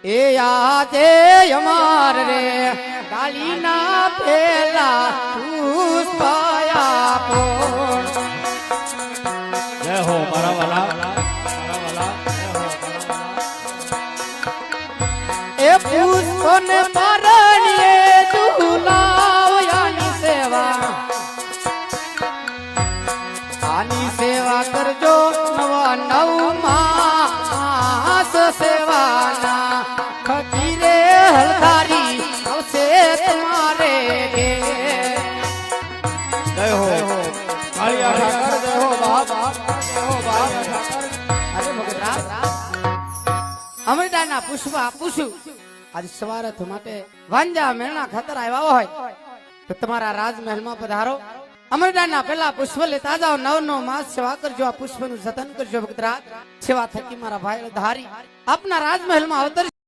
એ આજે અમાર રે ગાલીના પેલા પુષ્પાયા પો જય હો મારા વાલા એ પુષ્પને પરણીએ ઝુલાવયાની સેવા આની સેવા કરજો નવા નવમાં સેવાના ફકીરે હલકારી આવશે તમારે ઘેર જય હો કાળિયા ઠાકર જય હો બાપ જય હો બાપ અરે ભગતરાજ અમરદાના પુષ્પા પૂછું આજ સવારે તો માટે વાંજા મેળના ખાતર આવ્યા હોય તો તમારા રાજમહેલમાં પધારો અમરદાના પેલા પુષ્પ લેતા જાઓ નવનો માસ સેવા કરજો આ પુષ્પનું જતન કરજો ભગતરાજ સેવા થકી મારા ભાઈ ધારી આપના રાજમહેલમાં અવતર